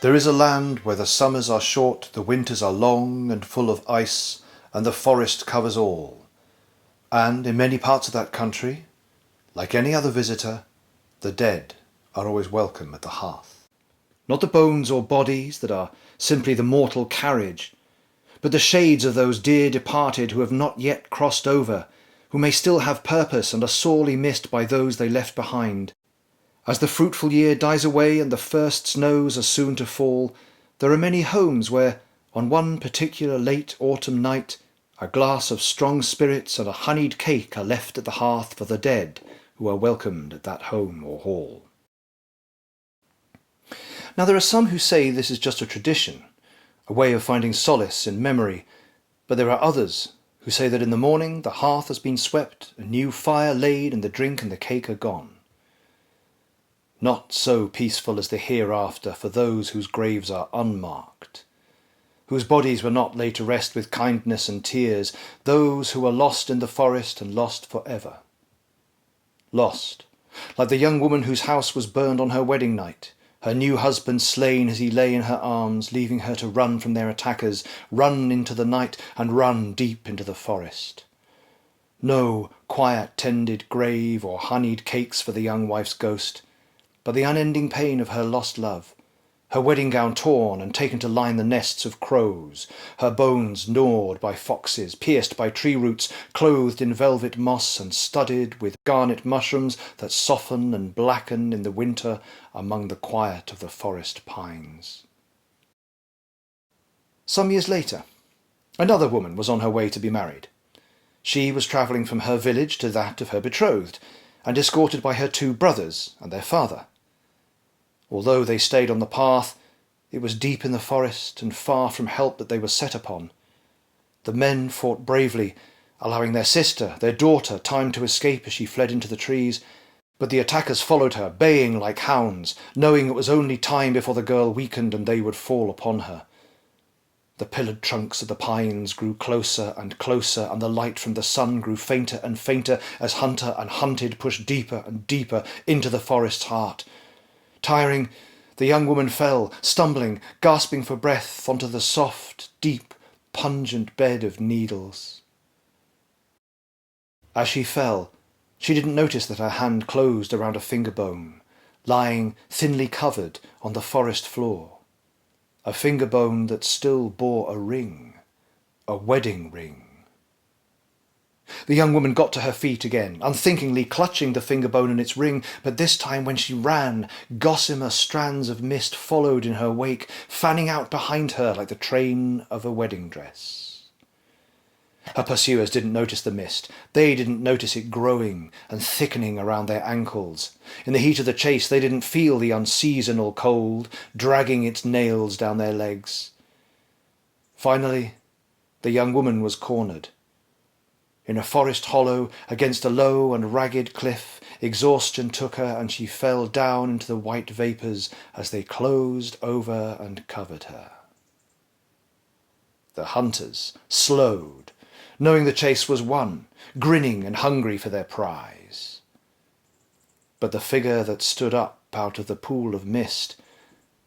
There is a land where the summers are short, the winters are long and full of ice, and the forest covers all. And in many parts of that country, like any other visitor, the dead are always welcome at the hearth. Not the bones or bodies that are simply the mortal carriage, but the shades of those dear departed who have not yet crossed over, who may still have purpose and are sorely missed by those they left behind. As the fruitful year dies away and the first snows are soon to fall, there are many homes where, on one particular late autumn night, a glass of strong spirits and a honeyed cake are left at the hearth for the dead who are welcomed at that home or hall. Now there are some who say this is just a tradition, a way of finding solace in memory, but there are others who say that in the morning the hearth has been swept, a new fire laid, and the drink and the cake are gone. Not so peaceful as the hereafter for those whose graves are unmarked, whose bodies were not laid to rest with kindness and tears, those who are lost in the forest and lost for ever. Lost, like the young woman whose house was burned on her wedding night, her new husband slain as he lay in her arms, leaving her to run from their attackers, run into the night and run deep into the forest. No quiet tended grave or honeyed cakes for the young wife's ghost, but the unending pain of her lost love, her wedding gown torn and taken to line the nests of crows, her bones gnawed by foxes, pierced by tree roots, clothed in velvet moss and studded with garnet mushrooms that soften and blacken in the winter among the quiet of the forest pines. Some years later, another woman was on her way to be married. She was travelling from her village to that of her betrothed, and escorted by her 2 brothers and their father. Although they stayed on the path, it was deep in the forest and far from help that they were set upon. The men fought bravely, allowing their sister, their daughter, time to escape as she fled into the trees, but the attackers followed her, baying like hounds, knowing it was only time before the girl weakened and they would fall upon her. The pillared trunks of the pines grew closer and closer, and the light from the sun grew fainter and fainter as hunter and hunted pushed deeper and deeper into the forest's heart. Tiring, the young woman fell, stumbling, gasping for breath, onto the soft, deep, pungent bed of needles. As she fell, she didn't notice that her hand closed around a finger bone, lying thinly covered on the forest floor. A finger bone that still bore a ring, a wedding ring. The young woman got to her feet again, unthinkingly clutching the finger bone and its ring, but this time when she ran, gossamer strands of mist followed in her wake, fanning out behind her like the train of a wedding dress. Her pursuers didn't notice the mist. They didn't notice it growing and thickening around their ankles. In the heat of the chase, they didn't feel the unseasonal cold dragging its nails down their legs. Finally, the young woman was cornered. In a forest hollow, against a low and ragged cliff, exhaustion took her and she fell down into the white vapours as they closed over and covered her. The hunters slowed, knowing the chase was won, grinning and hungry for their prize. But the figure that stood up out of the pool of mist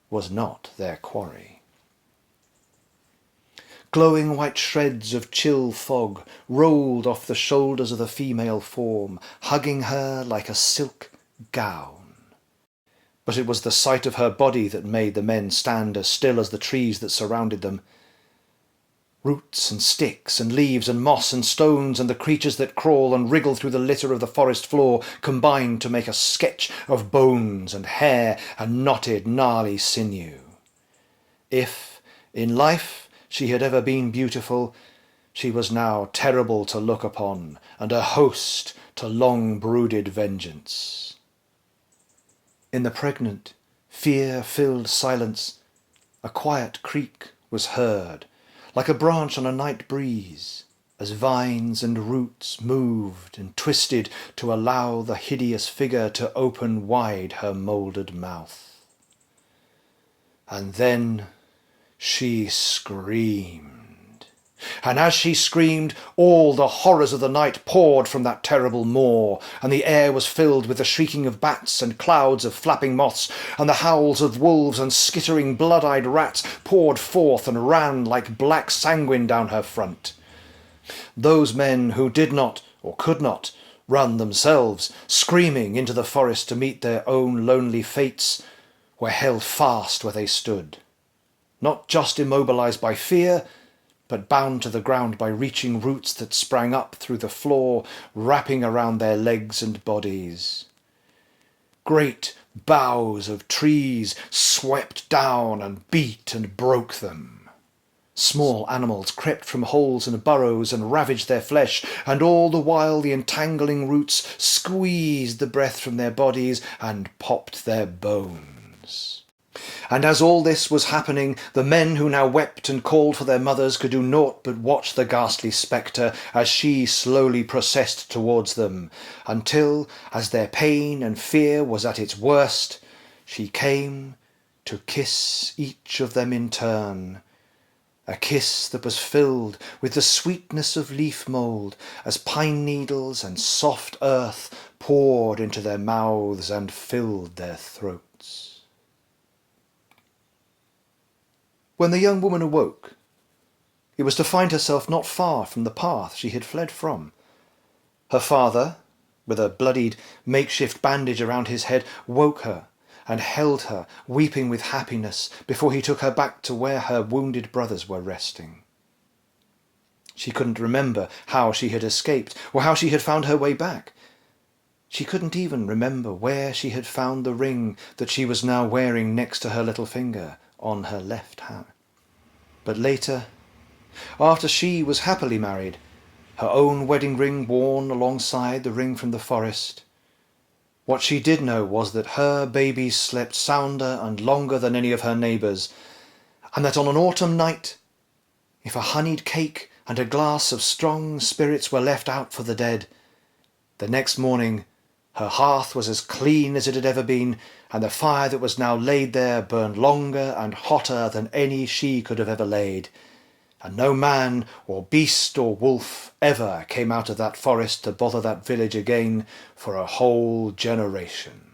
was not their quarry. Glowing white shreds of chill fog rolled off the shoulders of the female form, hugging her like a silk gown. But it was the sight of her body that made the men stand as still as the trees that surrounded them. Roots and sticks and leaves and moss and stones and the creatures that crawl and wriggle through the litter of the forest floor combined to make a sketch of bones and hair and knotted, gnarly sinew. If, in life, she had ever been beautiful, she was now terrible to look upon, and a host to long-brooded vengeance. In the pregnant, fear-filled silence, a quiet creak was heard, like a branch on a night breeze, as vines and roots moved and twisted to allow the hideous figure to open wide her mouldered mouth. And then she screamed. And as she screamed, all the horrors of the night poured from that terrible moor, and the air was filled with the shrieking of bats and clouds of flapping moths, and the howls of wolves and skittering blood-eyed rats poured forth and ran like black sanguine down her front. Those men who did not, or could not, run themselves, screaming into the forest to meet their own lonely fates, were held fast where they stood, not just immobilized by fear, but bound to the ground by reaching roots that sprang up through the floor, wrapping around their legs and bodies. Great boughs of trees swept down and beat and broke them. Small animals crept from holes and burrows and ravaged their flesh, and all the while the entangling roots squeezed the breath from their bodies and popped their bones. And as all this was happening, the men who now wept and called for their mothers could do naught but watch the ghastly spectre as she slowly processed towards them, until, as their pain and fear was at its worst, she came to kiss each of them in turn, a kiss that was filled with the sweetness of leaf mould, as pine needles and soft earth poured into their mouths and filled their throats. When the young woman awoke, it was to find herself not far from the path she had fled from. Her father, with a bloodied makeshift bandage around his head, woke her and held her, weeping with happiness, before he took her back to where her wounded brothers were resting. She couldn't remember how she had escaped, or how she had found her way back. She couldn't even remember where she had found the ring that she was now wearing next to her little finger on her left hand. But later, after she was happily married, her own wedding ring worn alongside the ring from the forest, what she did know was that her babies slept sounder and longer than any of her neighbours, and that on an autumn night, if a honeyed cake and a glass of strong spirits were left out for the dead, the next morning her hearth was as clean as it had ever been, and the fire that was now laid there burned longer and hotter than any she could have ever laid, and no man or beast or wolf ever came out of that forest to bother that village again for a whole generation.